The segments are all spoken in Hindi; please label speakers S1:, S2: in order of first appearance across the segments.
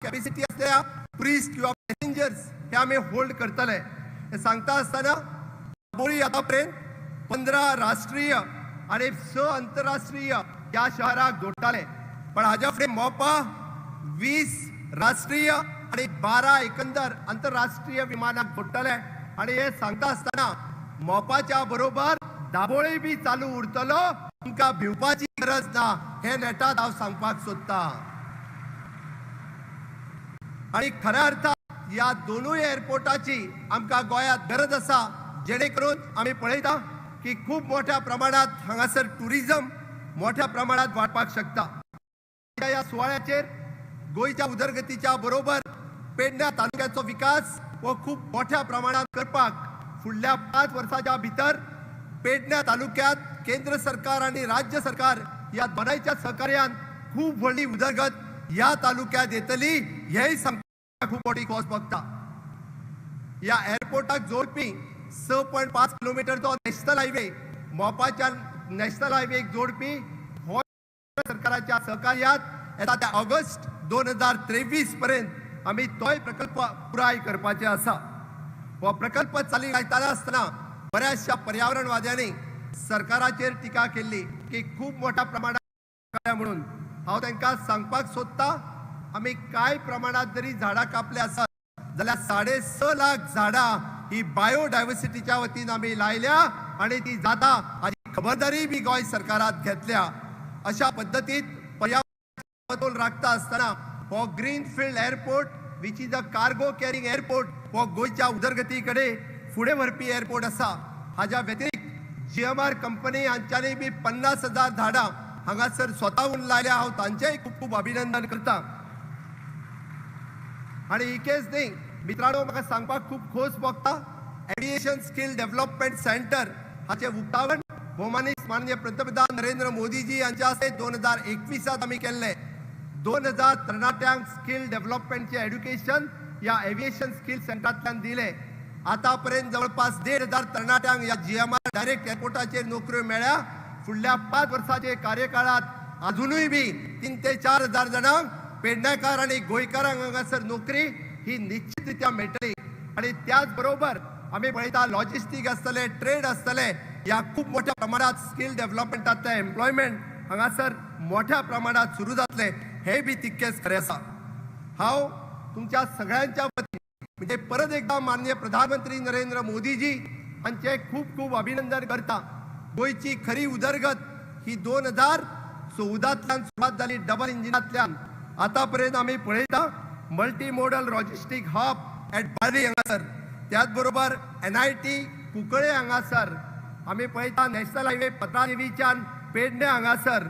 S1: कॅपॅसिटी असलेल्या प्रीस्ट किंवा पॅसेंजर्स हे आम्ही होल्ड करतले हे सांगता असताना दाबोळी आतापर्यंत 15 राष्ट्रीय आणि 6 आंतरराष्ट्रीय या शहराक जोडटाले, पण हाज्या फुडें मोपा 20 राष्ट्रीय आणि 12 एकंदर आंतरराष्ट्रीय विमानाक जोडटले आणि हे सांगता असताना मोपाच्या बरोबर दाबोळी बी चालू उरतलो, आमकां भिवपाची गरज ना हे नेटात हांव सांगपाक सोदतां। आणि खऱ्या अर्थात या दोनूय एअरपोर्टाची आमकां गोंयांत गरज आसा, जेणे करून आमी पळयता की खूप मोठ्या प्रमाणात हांगासर टुरिझम मोठ्या प्रमाणात वाडपाक शकता। या सुवाळ्याचेर गोंयच्या उदरगतीच्या बरोबर पेडण्या तालुक्याचो विकास हो खूप मोठ्या प्रमाणात करपाक फुडल्या 5 वर्सांच्या भितर पेडण्या तालुक्यात केंद्र सरकार आणि राज्य सरकार या दोनांच्या सहकार्यान खूप व्हडली उदरगत या तालुक्यात येतली हेय सांगपाक खूप मोठी खोस भोगता। या एअरपोर्टाक जोडपी 6.5 किलोमीटरचो नॅशनल हायवे मोपाच्या नॅशनल हायवेक जोडपी हो सरकाराच्या सहकार्यात येता त्या ऑगस्ट 2023 पर्यंत आम्ही तोय प्रकल्प पुराय करपाचे आसा। हो प्रकल्प चाली घालताना असताना बऱ्याचशा पर्यावरणवाद्यांनी सरकाराचेर टिका केली की खूप मोठ्या प्रमाणात म्हणून हांव तांकां सांगपाक सोदता आमी कांय प्रमाणात जरी झाडां कापले आसत जाल्यार 6.5 लाख झाडां ही बायोडायवर्सिटीच्या वतीन आमी लायल्या आणि ती जाता हाची खबरदारी बी गोंय सरकारात घेतल्या। अशा पद्दतीत पर्यावरण राखता असताना हो greenfield airport which is a cargo carrying airport हो गोंयच्या उदरगती कडेन फुडें व्हरपी एअरपोर्ट आसा। हाज्या व्यतिरिक्त GMR कंपनी हांच्यानी बी 50,000 झाडां हांगासर स्वताहून लायल्या, हांव तांचेय खूप खूप अभिनंदन करता। आणि इकेच न्ही मित्रांनो, म्हाका सांगपाक खूप खोस भोगता एव्हिएशन स्किल डेव्हलपमेंट सेंटर हाचे उक्तावण भौमानीस माननीय पंतप्रधान नरेंद्र मोदीजी यांच्या हस्ते 2021 आम्ही केल्ले। 2000 तरणाट्यांक स्किल डेव्हलपमेंटचे एड्युकेशन या एव्हिएशन स्किल सेंटरांतल्यान दिले। आतापर्यंत जवळपास 1,500 तरणाट्यांक या GMR डायरेक्ट एअरपोर्टाचेर नोकऱ्यो मेळ्ळ्या। फुडल्या 5 वर्सांचे कार्यकाळात अजूनही बी 3 ते 4,000 जाणांक पेडणेकार आणि गोंयकारांक हांगासर नोकरी ही निश्चितरित्या मेळटली। आणि त्याच बरोबर आम्ही पळयता लॉजिस्टिक आसतले, ट्रेड आसतले, या खूप मोठ्या प्रमाणात स्किल डेव्हलपमेंटातले एम्प्लॉयमेंट हांगासर मोठ्या प्रमाणात सुरू जातले हे बी तितकेच खरें आसा। हांव तुमच्या सगळ्यांच्या वतीन म्हणजे परत एकदा माननीय प्रधानमंत्री नरेंद्र मोदीजी हांचे खूप खूप अभिनंदन करता। गोंयची खरी उदरगत ही 2014तल्यान सुरवात जाली डबल इंजिनांतल्यान। आतापर्यंत आम्ही पळयता multi modal logistic hub at बार्ली हांगासर, त्याच बरोबर NIT कुंकळे हांगासर, आम्ही पळयता नॅशनल हायवे पत्रादेवीच्यान पेडण्या हांगासर,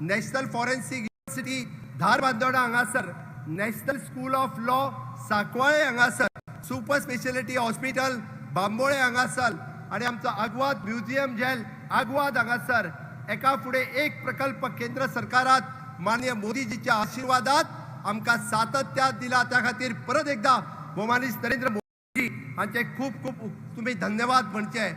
S1: नॅशनल फॉरेन्सिक युनिव्हर्सिटी धारबांदोडा हांगासर, national school of law Sancoale हांगासर, सुपर स्पेशलिटी हॉस्पिटल बांबोळे हांगासर आणि आमचो आग्वाद म्युझियम जेल आग्वाद हांगासर। एका फुडें एक प्रकल्प केंद्र सरकारात माननीय मोदीजीच्या आशीर्वादात आमकां सातत्यात दिला, त्या खातीर परत एकदा भौमानीस नरेंद्र मोदी हांचे खूप खूप तुम्ही धन्यवाद म्हणचे।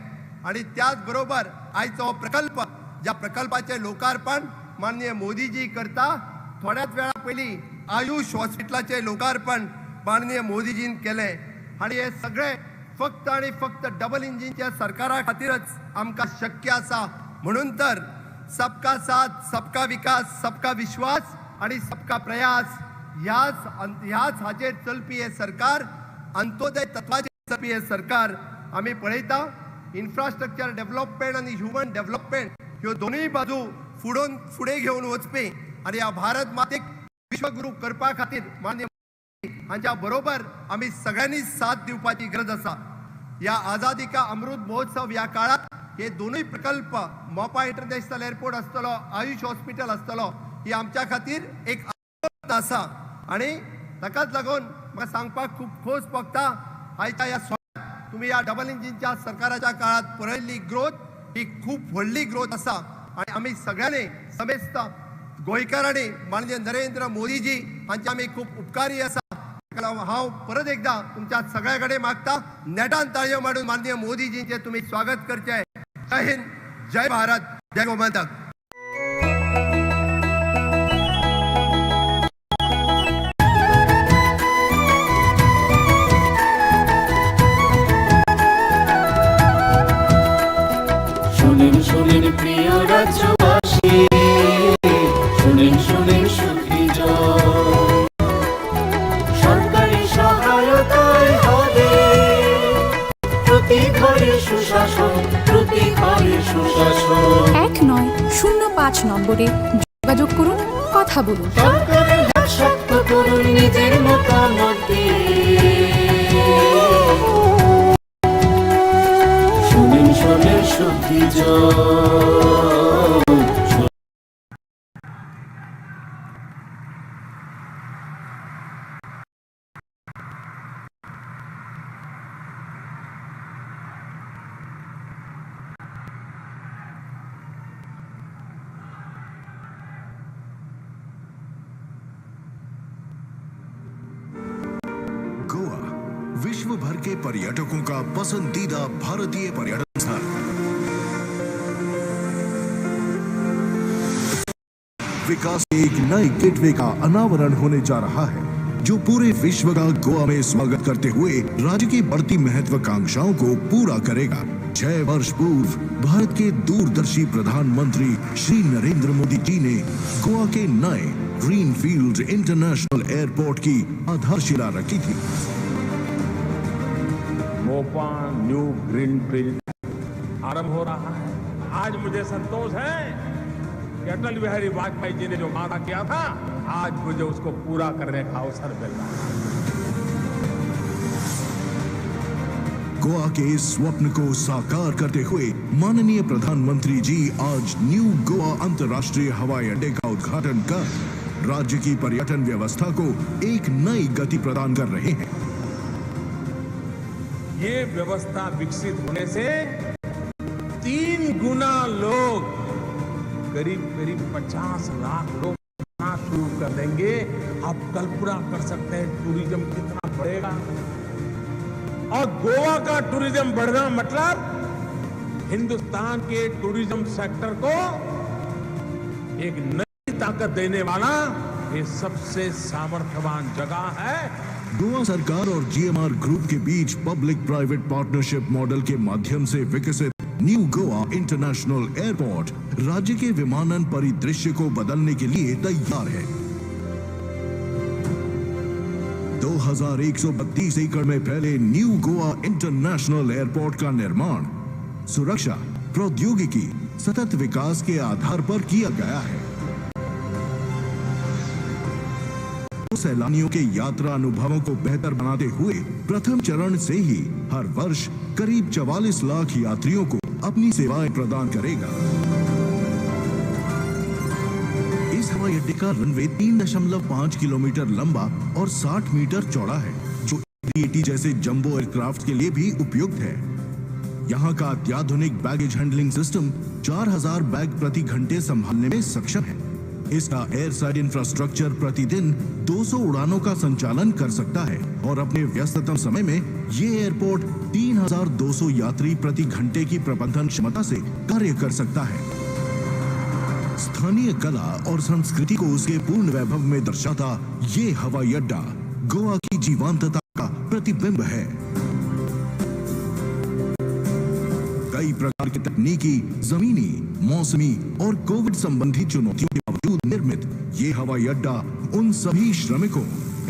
S1: आणि त्याच बरोबर आयचो प्रकल्प ज्या प्रकल्पाचे लोकार्पण माननीय मोदीजी करता, थोड्याच वेळा पयलीं आयुष हॉस्पिटलाचे लोकार्पण माननीय मोदीजीन केले। आणि हे सगळे फक्त आणि फक्त डबल इंजिनच्या सरकारा खातीरच आमकां शक्य आसा। म्हणून तर सबका साथ, सबका विकास, सबका विश्वास आणि सबका प्रयास ह्याच हाचेर चलपी हे सरकार, अंत्योदय तत्वाचेर चलपी हे सरकार। आम्ही पळयता इन्फ्रास्ट्रक्चर डेव्हलपमेंट आणि ह्युमन डेव्हलपमेंट ह्यो दोनूय बाजू फुडें घेवन वचपी आणि ह्या भारत मातेक विश्वगुरू करपा खातीर माननीय हांच्या बरोबर आम्ही सगळ्यांनी साथ दिवपाची गरज आसा। या आझादी का अमृत महोत्सव या काळात हे दोनूय प्रकल्प मोपा इंटरनॅशनल एअरपोर्ट आसतलो, आयुष हॉस्पिटल आसतलो, ही आमच्या खातीर एक आसा। आणि ताकाच लागून म्हाका सांगपाक खूप खोस भोगता आयच्या या तुम्ही या डबल इंजिनच्या सरकाराच्या काळात पळयल्ली ग्रोथ ही खूप व्हडली ग्रोथ आसा। आणि आम्ही सगळ्यांनी समेस्त गोंयकारांनी माननीय नरेंद्र मोदीजी हांचे आमी खूप उपकारी आसा। हांव परत एकदा तुमच्या सगळ्या कडेन मागता नेटान ताळयो मारून माननीय मोदीजींचे तुम्ही स्वागत करचे। जय हिंद, जय भारत, जय गोमाता।
S2: রাজ্যবাসী শুনেন শুনেন সুখী জন। সরকারি সহায়তায় হবে প্রতি ঘরে সুশাসন, প্রতি ঘরে সুশাসন।
S3: 1905 নম্বরে যোগাযোগ করুন, কথা বলুন।
S2: সরকারের হাত শক্ত করুন নিজের মতামত দিয়ে। শুনেন শুনেন সুখী জন।
S4: गोवा विश्व भर के पर्यटकों का पसंदीदा भारतीय पर्यटन स्थल। विकास के एक नए गेटवे का अनावरण होने जा रहा है, जो पूरे विश्व का गोवा में स्वागत करते हुए राज्य की बढ़ती महत्वाकांक्षाओं को पूरा करेगा। 6 वर्ष पूर्व भारत के दूरदर्शी प्रधानमंत्री श्री नरेंद्र मोदी जी ने गोवा के नए ग्रीनफील्ड इंटरनेशनल एयरपोर्ट की आधारशिला रखी थी।
S5: मोपा न्यू ग्रीनफील्ड आरंभ हो रहा है। आज मुझे संतोष है कि अटल बिहारी वाजपेयी जी ने जो वादा किया था, आज मुझे उसको पूरा करने का अवसर मिल रहा है।
S4: गोवा के इस स्वप्न को साकार करते हुए माननीय प्रधानमंत्री जी आज न्यू गोवा अंतर्राष्ट्रीय हवाई अड्डे का उद्घाटन कर राज्य की पर्यटन व्यवस्था को एक नई गति प्रदान कर रहे हैं।
S5: ये व्यवस्था विकसित होने से 3 गुना लोग, करीब करीब 50 लाख लोग आना शुरू कर देंगे। आप कल्पना कर सकते हैं टूरिज्म कितना बढ़ेगा। और गोवा का टूरिज्म बढ़ना मतलब हिंदुस्तान के टूरिज्म सेक्टर को एक नई ताकत देने वाला ये सबसे सामर्थ्यवान जगह है।
S4: गोवा सरकार और जीएमआर ग्रुप के बीच पब्लिक प्राइवेट पार्टनरशिप मॉडल के माध्यम से विकसित न्यू गोवा इंटरनेशनल एयरपोर्ट राज्य के विमानन परिदृश्य को बदलने के लिए तैयार है। 2132 एकड़ में फैले न्यू गोवा इंटरनेशनल एयरपोर्ट का निर्माण सुरक्षा, प्रौद्योगिकी, सतत विकास के आधार पर किया गया है। सैलानियों के यात्रा अनुभवों को बेहतर बनाते हुए प्रथम चरण से ही हर वर्ष करीब 44 लाख यात्रियों को अपनी सेवाएं प्रदान करेगा। इस हवाई अड्डे का रनवे 3.5 किलोमीटर लंबा और 60 मीटर चौड़ा है, जो A380 जैसे जंबो एयरक्राफ्ट के लिए भी उपयुक्त है। यहाँ का अत्याधुनिक बैगेज हैंडलिंग सिस्टम 4000 बैग प्रति घंटे संभालने में सक्षम है। इसका एयर साइड इंफ्रास्ट्रक्चर प्रतिदिन 200 उड़ानों का संचालन कर सकता है और अपने व्यस्ततम समय में ये एयरपोर्ट 3200 यात्री प्रति घंटे की प्रबंधन क्षमता से कार्य कर सकता है। स्थानीय कला और संस्कृति को उसके पूर्ण वैभव में दर्शाता ये हवाई अड्डा गोवा की जीवंतता का प्रतिबिंब है। कई प्रकार के तकनीकी, जमीनी, मौसमी और कोविड संबंधी चुनौतियों के बावजूद निर्मित ये हवाई अड्डा उन सभी श्रमिकों,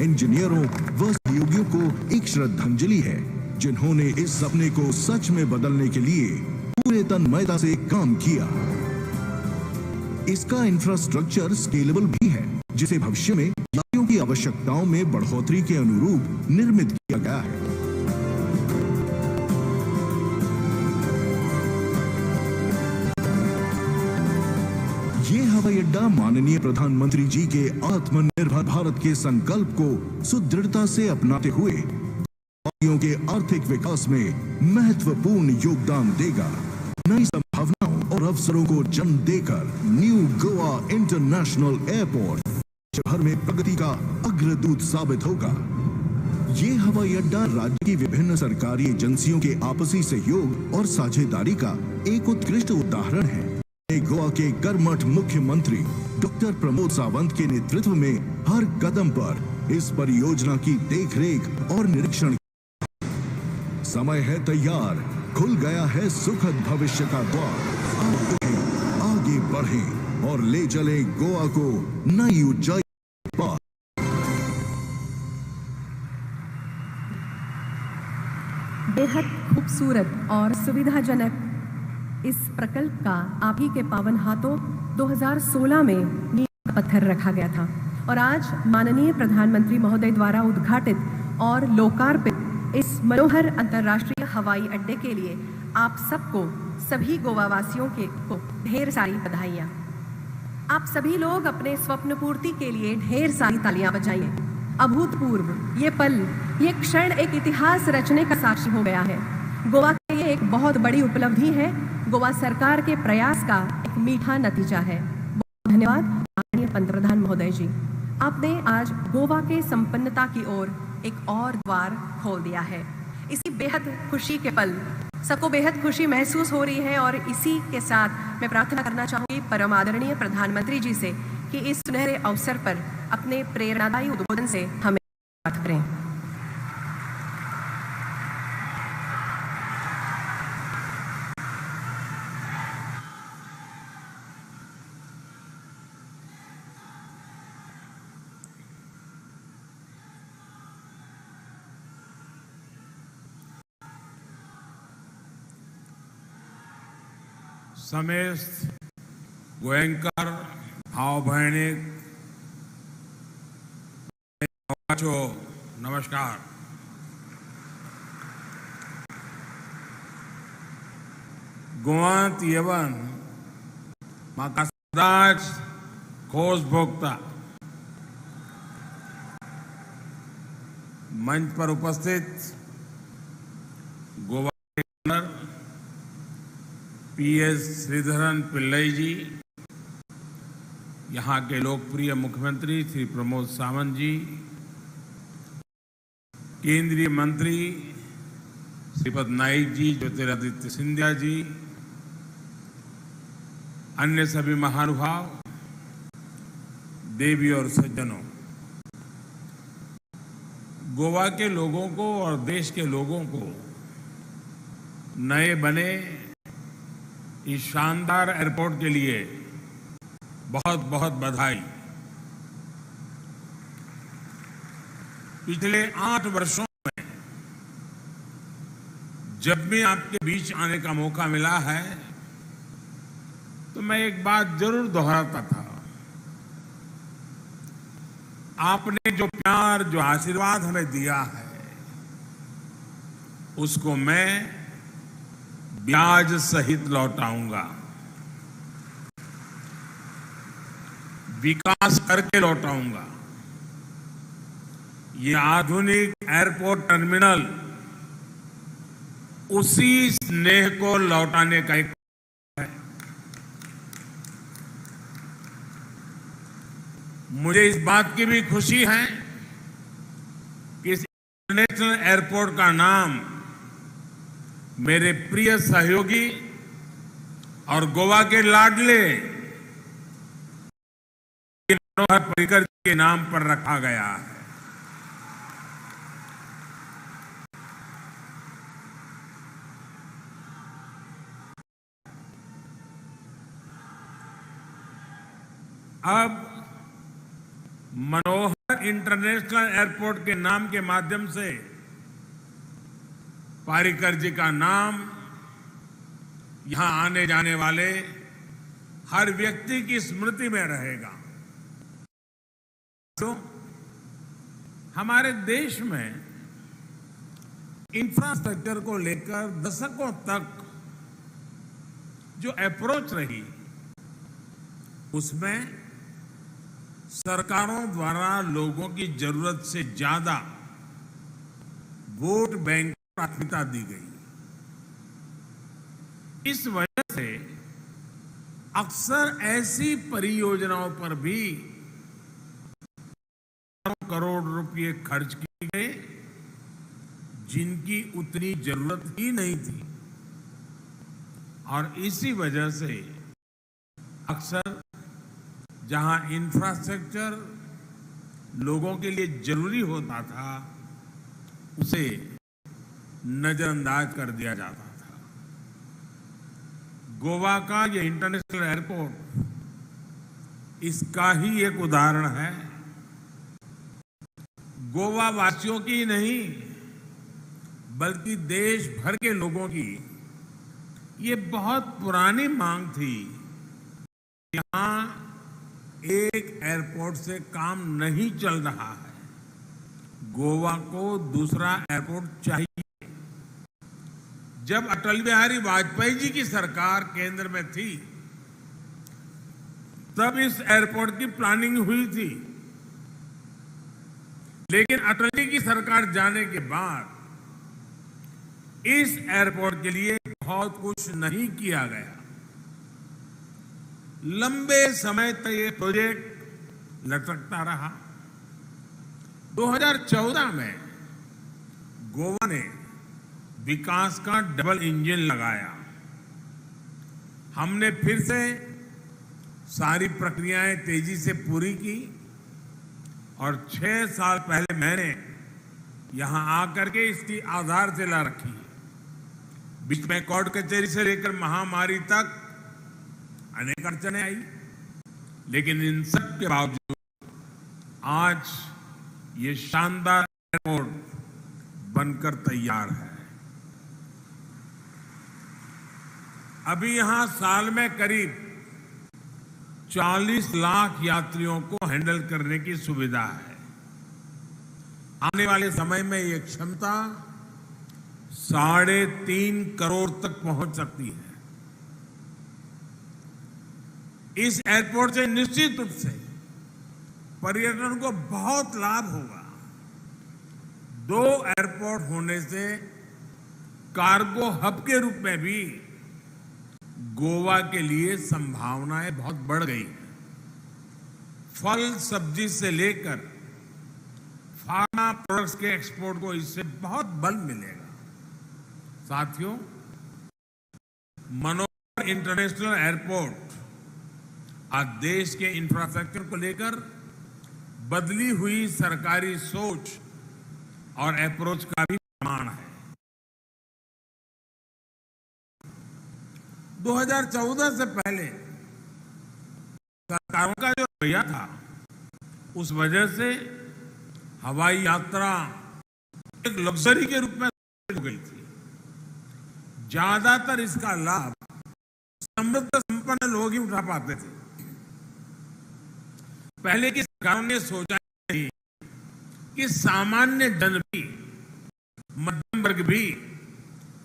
S4: इंजीनियरों व सहयोगियों को एक श्रद्धांजलि है, जिन्होंने इस सपने को सच में बदलने के लिए पूरे तन्मयता से काम किया। इसका इंफ्रास्ट्रक्चर स्केलेबल भी है, जिसे भविष्य में यात्रियों की आवश्यकताओं में बढ़ोतरी के अनुरूप निर्मित किया गया है। ये हवाई अड्डा माननीय प्रधानमंत्री जी के आत्मनिर्भर भारत के संकल्प को सुदृढ़ता से अपनाते हुए वादियों के आर्थिक विकास में महत्वपूर्ण योगदान देगा। नई संभावनाओं और अवसरों को जन्म देकर न्यू गोवा इंटरनेशनल एयरपोर्ट देश भर में प्रगति का अग्रदूत साबित होगा। ये हवाई अड्डा राज्य की विभिन्न सरकारी एजेंसियों के आपसी सहयोग और साझेदारी का एक उत्कृष्ट उदाहरण है। गोवा के कर्मठ मुख्यमंत्री डॉक्टर प्रमोद सावंत के नेतृत्व में हर कदम पर इस परियोजना की देखरेख और निरीक्षण। समय है तैयार, खुल गया है सुखद भविष्य का द्वार। आगे बढ़ें और ले चलें गोवा को नई ऊंचाई पर।
S6: बेहद खूबसूरत और सुविधाजनक इस प्रकल्प का आप ही के पावन हाथों 2016 में नींव का पत्थर रखा गया था और आज माननीय प्रधानमंत्री महोदय द्वारा उद्घाटित और लोकार्पित इस मनोहर अंतर्राष्ट्रीय हवाई अड्डे के लिए आप सबको, सभी गोवा वासियों को ढेर सारी बधाइयाँ। आप सभी लोग अपने स्वप्न पूर्ति के लिए ढेर सारी तालियां बजाइए। अभूतपूर्व ये पल, ये क्षण एक इतिहास रचने का साक्षी हो गया है। गोवा के लिए एक बहुत बड़ी उपलब्धि है, गोवा सरकार के प्रयास का एक मीठा नतीजा है। बहुत धन्यवाद माननीय पंतप्रधान महोदय जी, आपने आज गोवा के संपन्नता की ओर एक और द्वार खोल दिया है। इसी बेहद खुशी के पल, सबको बेहद खुशी महसूस हो रही है और इसी के साथ मैं प्रार्थना करना चाहूंगी परम आदरणीय प्रधानमंत्री जी से कि इस सुनहरे अवसर पर अपने प्रेरणादायी उद्बोधन से हमें बात करें।
S5: समेस्त गोयंकर भाव भैणिक नमस्कार। गोवांत येवन म्हाका सदांच खोस भोगता। मंच पर उपस्थित गोवा गवर्नर PS श्रीधरन पिल्लई जी, यहाँ के लोकप्रिय मुख्यमंत्री श्री प्रमोद सावंत जी, केंद्रीय मंत्री श्रीपद नाइक जी, ज्योतिरादित्य सिंधिया जी, अन्य सभी महानुभाव, देवी और सज्जनों, गोवा के लोगों को और देश के लोगों को नए बने इस शानदार एयरपोर्ट के लिए बहुत बहुत बधाई। पिछले 8 वर्षों में जब भी आपके बीच आने का मौका मिला है तो मैं एक बात जरूर दोहराता था। आपने जो प्यार, जो आशीर्वाद हमें दिया है, उसको मैं ब्याज सहित लौटाऊंगा, विकास करके लौटाऊंगा। ये आधुनिक एयरपोर्ट टर्मिनल उसी स्नेह को लौटाने का एक है। मुझे इस बात की भी खुशी है कि इस इंटरनेशनल एयरपोर्ट का नाम मेरे प्रिय सहयोगी और गोवा के लाडले मनोहर पर्रिकर जी के नाम पर रखा गया है। अब मनोहर इंटरनेशनल एयरपोर्ट के नाम के माध्यम से पर्रिकर जी का नाम यहां आने जाने वाले हर व्यक्ति की स्मृति में रहेगा। तो हमारे देश में इंफ्रास्ट्रक्चर को लेकर दशकों तक जो अप्रोच रही, उसमें सरकारों द्वारा लोगों की जरूरत से ज्यादा वोट बैंक को प्राथमिकता दी गई। इस वजह से अक्सर ऐसी परियोजनाओं पर भी करोड़ रुपए खर्च किए गए जिनकी उतनी जरूरत ही नहीं थी, और इसी वजह से अक्सर जहां इंफ्रास्ट्रक्चर लोगों के लिए जरूरी होता था, उसे नजरअंदाज कर दिया जाता था। गोवा का ये इंटरनेशनल एयरपोर्ट इसका ही एक उदाहरण है। गोवा वासियों की ही नहीं बल्कि देश भर के लोगों की ये बहुत पुरानी मांग थी। यहां एक एयरपोर्ट से काम नहीं चल रहा है, गोवा को दूसरा एयरपोर्ट चाहिए। जब अटल बिहारी वाजपेयी जी की सरकार केंद्र में थी तब इस एयरपोर्ट की प्लानिंग हुई थी, लेकिन अटल जी की सरकार जाने के बाद इस एयरपोर्ट के लिए बहुत कुछ नहीं किया गया। लंबे समय तक ये प्रोजेक्ट लटकता रहा। 2014 में गोवा ने विकास का डबल इंजन लगाया। हमने फिर से सारी प्रक्रियाएं तेजी से पूरी की और 6 साल पहले मैंने यहां आकर के इसकी आधारशिला रखी। बीच में कोर्ट कचहरी से लेकर महामारी तक अनेक अड़चनें आई, लेकिन इन सब के बावजूद आज ये शानदार एयरपोर्ट बनकर तैयार है। अभी यहां साल में करीब 40 लाख यात्रियों को हैंडल करने की सुविधा है। आने वाले समय में ये क्षमता 3.5 करोड़ तक पहुंच सकती है। इस एयरपोर्ट से निश्चित रूप से पर्यटन को बहुत लाभ होगा। 2 एयरपोर्ट होने से कार्गो हब के रूप में भी गोवा के लिए संभावनाएं बहुत बढ़ गई हैं। फल सब्जी से लेकर फार्मा प्रोडक्ट्स के एक्सपोर्ट को इससे बहुत बल मिलेगा। साथियों, मनोहर इंटरनेशनल एयरपोर्ट आज देश के इंफ्रास्ट्रक्चर को लेकर बदली हुई सरकारी सोच और अप्रोच का भी प्रमाण है। 2014 से पहले सरकारों का जो रवैया था, उस वजह से हवाई यात्रा एक लग्जरी के रूप में हो गई थी। ज्यादातर इसका लाभ समृद्ध संपन्न लोग ही उठा पाते थे। पहले की सरकारों ने सोचा नहीं कि सामान्य जन भी, मध्यम वर्ग भी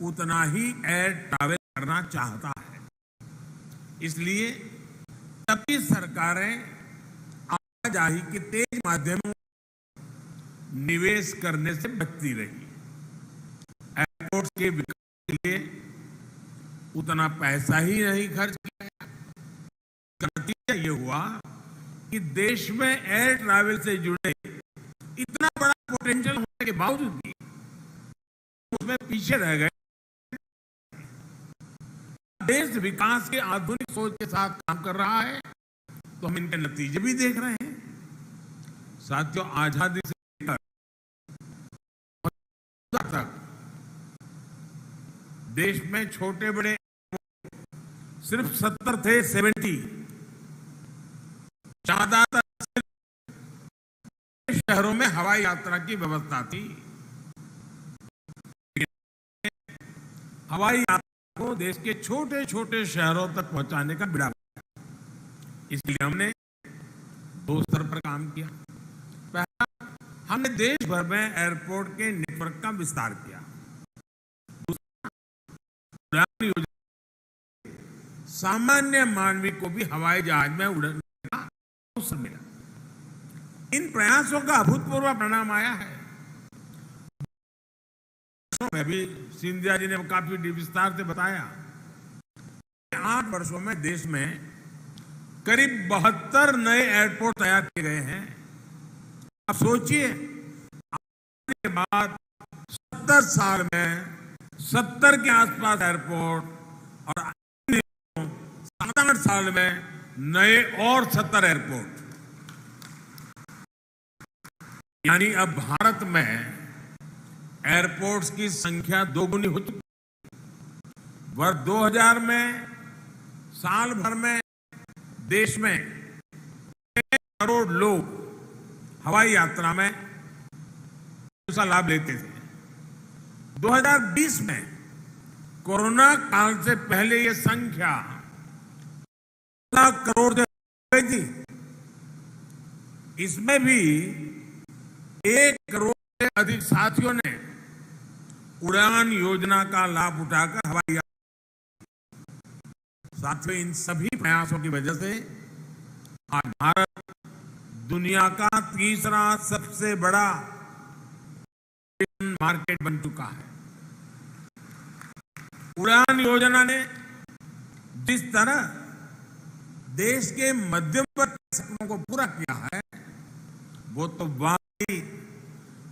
S5: उतना ही एयर ट्रैवल करना चाहता है। इसलिए तभी सरकारें आवाजाही के तेज माध्यमों निवेश करने से बचती रही। एयरपोर्ट के विकास के लिए उतना पैसा ही नहीं खर्च किया। नतीजा ये हुआ कि देश में एयर ट्रैवल से जुड़े इतना बड़ा पोटेंशियल होने के बावजूद भी उसमें पीछे रह गए। देश विकास के आधुनिक सोच के साथ काम कर रहा है, तो हम इनके नतीजे भी देख रहे हैं। साथियों, आजादी से लेकर तक देश में छोटे बड़े सिर्फ 70 थे, 70। ज्यादातर शहरों में हवाई यात्रा की व्यवस्था थी। हवाई यात्रा को देश के छोटे छोटे शहरों तक पहुंचाने का बीड़ा बनाया। इसलिए हमने 2 स्तर पर काम किया। पहला, हमने देश भर में एयरपोर्ट के नेटवर्क का विस्तार किया। दूसरा, सामान्य मानवी को भी हवाई जहाज में उड़ने का अवसर मिला। इन प्रयासों का अभूतपूर्व परिणाम आया है। में भी सिंधिया जी ने काफी विस्तार से बताया। 8 वर्षों में देश में करीब 72 नए एयरपोर्ट तैयार किए गए हैं। अब सोचिए, के बाद 70 साल में 70 के आसपास एयरपोर्ट और 7-8 साल में नए और 70 एयरपोर्ट, यानी अब भारत में एयरपोर्ट्स की संख्या 2 गुनी हो चुकी है। वर्ष 2000 में साल भर में देश में 1 करोड़ लोग हवाई यात्रा में उसका लाभ लेते थे। 2020 में कोरोना काल से पहले ये संख्या 1 करोड़ से गई थी। इसमें भी 1 करोड़ से अधिक साथियों ने उड़ान योजना का लाभ उठाकर हवाई साथियों, इन सभी प्रयासों की वजह से आज भारत दुनिया का तीसरा सबसे बड़ा मार्केट बन चुका है। उड़ान योजना ने जिस तरह देश के मध्यम वर्ग के सपनों को पूरा किया है, वो तो वाकई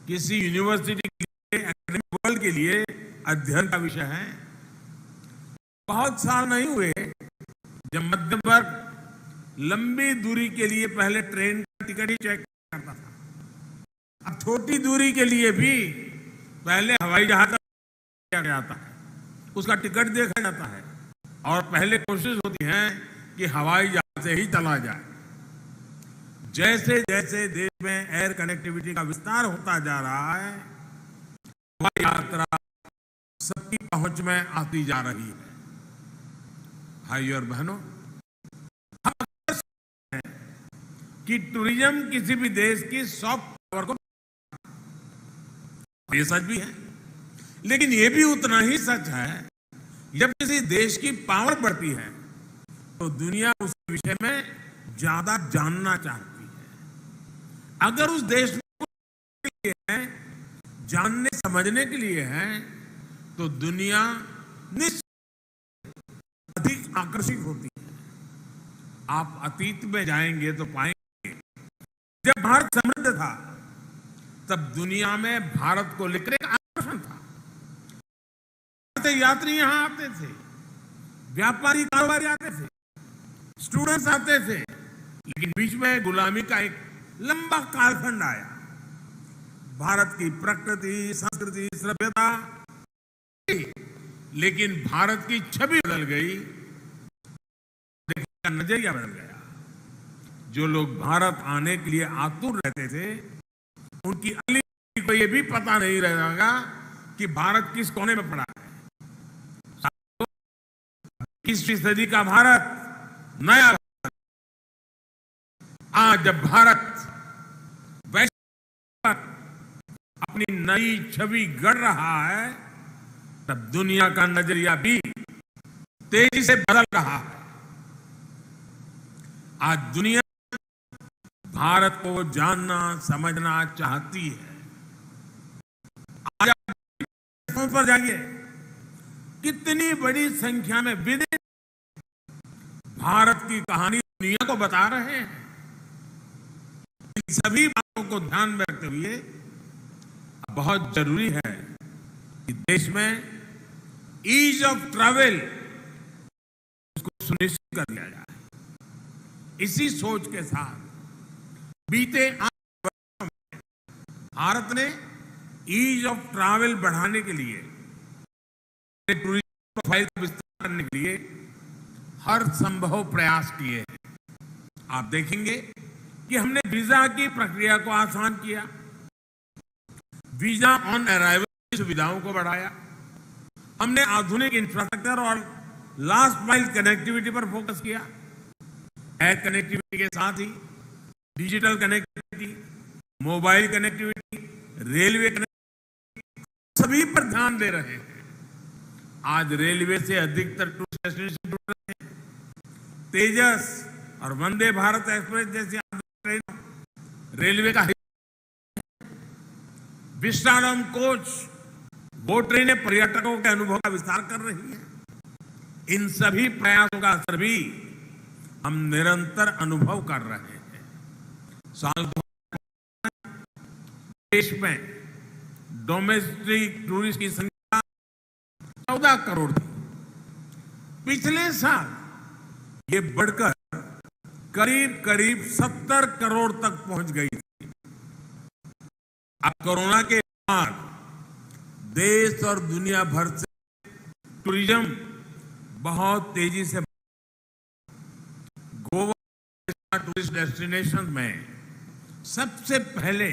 S5: किसी यूनिवर्सिटी के लिए, एकेडमिक वर्ल्ड के लिए अध्ययन का विषय है। बहुत साल नहीं हुए जब मध्यम वर्ग लंबी दूरी के लिए पहले ट्रेन का टिकट ही चेक करता था। अब छोटी दूरी के लिए भी पहले हवाई जहाज किया जाता है, उसका टिकट देखा जाता है और पहले कोशिश होती है कि हवाई जहाज से ही चला जाए। जैसे जैसे देश में एयर कनेक्टिविटी का विस्तार होता जा रहा है, हवाई यात्रा सबकी पहुंच में आती जा रही है। भाइयों और बहनों, कि टूरिज्म किसी भी देश की सॉफ्ट पावर को, ये सच भी है, लेकिन ये भी उतना ही सच है जब किसी देश की पावर बढ़ती है तो दुनिया उस विषय में ज्यादा जानना चाहती है। अगर उस देश के लिए है, जानने समझने के लिए है, तो दुनिया निश्चित अधिक आकर्षित होती है। आप अतीत में जाएंगे तो पाएंगे जब भारत समृद्ध था तब दुनिया में भारत को लेकर एक आकर्षण था। यात्री यहां आते थे, व्यापारी कारोबारी आते थे, स्टूडेंट्स आते थे, लेकिन बीच में गुलामी का एक लंबा कालखंड आया। भारत की प्रकृति, संस्कृति, सभ्यता, लेकिन भारत की छवि बदल गई, देखने का नजरिया बदल गया। जो लोग भारत आने के लिए आतुर रहते थे, उनकी अगली पीढ़ी को यह भी पता नहीं रहेगा कि भारत किस कोने में पड़ा है। 21वीं सदी का भारत, नया भारत, आज जब भारत वैश्विक पर अपनी नई छवि गढ़ रहा है, तब दुनिया का नजरिया भी तेजी से बदल रहा है। आज दुनिया भारत को जानना समझना चाहती है। आज आप पर जाइए, कितनी बड़ी संख्या में विदेश भारत की कहानी दुनिया को बता रहे हैं। इन सभी बातों को ध्यान में रखते हुए बहुत जरूरी है कि देश में ईज ऑफ ट्रैवल उसको सुनिश्चित कर दिया जाए। इसी सोच के साथ बीते 8 वर्षों में भारत ने ईज ऑफ ट्रैवल बढ़ाने के लिए, टूरिज्म प्रोफाइल का विस्तार करने के लिए हर संभव प्रयास किए हैं। आप देखेंगे कि हमने वीजा की प्रक्रिया को आसान किया, वीजा ऑन अराइवल की सुविधाओं को बढ़ाया, हमने आधुनिक इंफ्रास्ट्रक्चर और लास्ट माइल कनेक्टिविटी पर फोकस किया। एयर कनेक्टिविटी के साथ ही digital connectivity, mobile connectivity, railway connectivity, सभी पर ध्यान दे रहे हैं। आज रेलवे से अधिकतर टूरिस्ट डेस्टिनेशन जुड़ रहे हैं। तेजस और वंदे भारत एक्सप्रेस जैसी ट्रेनों, रेलवे का विस्टाडोम कोच, वो ट्रेनें पर्यटकों के अनुभव का विस्तार कर रही है। इन सभी प्रयासों का असर भी हम निरंतर अनुभव कर रहे हैं। साल 2000 देश में डोमेस्टिक टूरिस्ट की संख्या 14 करोड़ थी। पिछले साल ये बढ़कर करीब करीब 70 करोड़ तक पहुंच गई थी। अब कोरोना के बाद देश और दुनिया भर से टूरिज्म बहुत तेजी से टूरिस्ट डेस्टिनेशन में सबसे पहले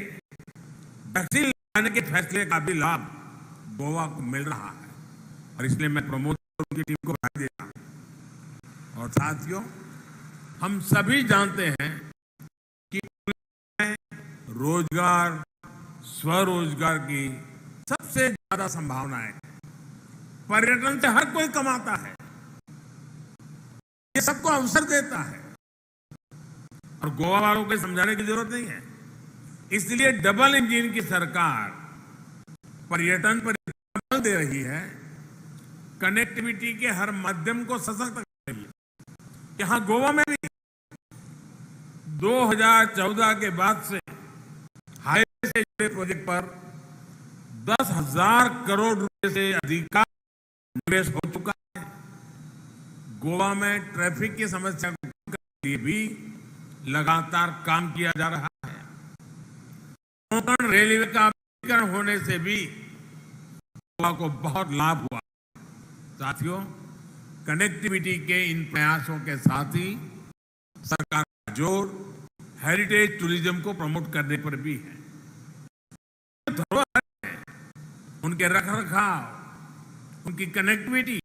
S5: वैक्सीन लगाने के फैसले का भी लाभ गोवा को मिल रहा है और इसलिए मैं प्रमोद की टीम को बधाई देता हूं। और साथियों, हम सभी जानते हैं कि रोजगार, स्वरोजगार की सबसे ज्यादा संभावनाएं, पर्यटन से हर कोई कमाता है, ये सबको अवसर देता है और गोवा वालों को समझाने की जरूरत नहीं है। इसलिए डबल इंजन की सरकार पर्यटन पर बल दे रही है, कनेक्टिविटी के हर माध्यम को सशक्त कर रही है। यहां गोवा में भी 2014 के बाद से हाईवे से जुड़े प्रोजेक्ट पर 10,000 करोड़ रुपए से अधिक का निवेश हो चुका है। गोवा में ट्रैफिक की समस्या को कम करने के लिए भी लगातार काम किया जा रहा है। कोंकण रेलवे का विस्तारीकरण होने से भी गोवा को बहुत लाभ हुआ। साथियों, कनेक्टिविटी के इन प्रयासों के साथ ही सरकार का जोर हेरिटेज टूरिज्म को प्रमोट करने पर भी है। धरोहर है, उनके रखरखाव, उनकी कनेक्टिविटी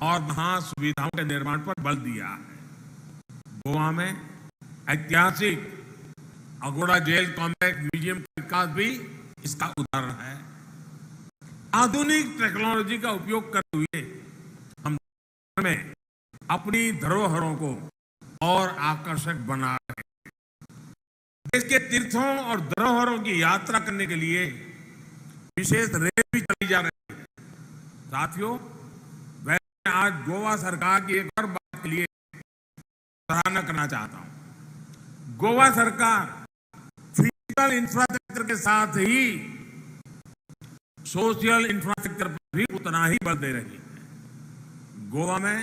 S5: और वहां सुविधाओं के निर्माण पर बल दिया है। गोवा में ऐतिहासिक अगोड़ा जेल कॉम्प्लेक्स म्यूजियम का विकास भी इसका उदाहरण है। आधुनिक टेक्नोलॉजी का उपयोग करते हुए हम में अपनी धरोहरों को और आकर्षक बना रहे हैं। देश के तीर्थों और धरोहरों की यात्रा करने के लिए विशेष रेल भी चलाई जा रही है। साथियों, मैं आज गोवा सरकार की एक और बात के लिए सराहना करना चाहता हूं। गोवा सरकार फिजिकल इंफ्रास्ट्रक्चर के साथ ही सोशल इंफ्रास्ट्रक्चर पर भी उतना ही बल दे रही है। गोवा में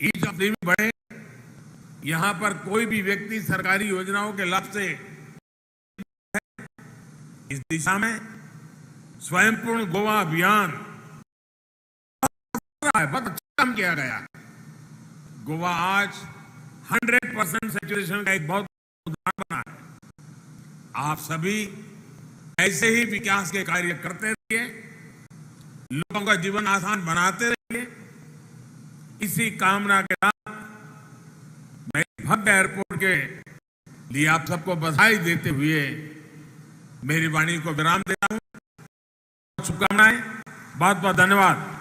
S5: ईज ऑफ लिविंग बढ़े, यहां पर कोई भी व्यक्ति सरकारी योजनाओं के लाभ से इस दिशा में स्वयंपूर्ण गोवा अभियान बहुत अच्छा काम किया गया। गोवा आज 100% सैचुरेशन का एक बहुत उदाहरण बना है। आप सभी ऐसे ही विकास के कार्य करते रहिए, लोगों का जीवन आसान बनाते रहिए। इसी कामना के साथ मैं भव्य एयरपोर्ट के लिए आप सबको बधाई देते हुए मेरी वाणी को विराम देता हूं। शुभकामनाएं, बहुत बहुत धन्यवाद।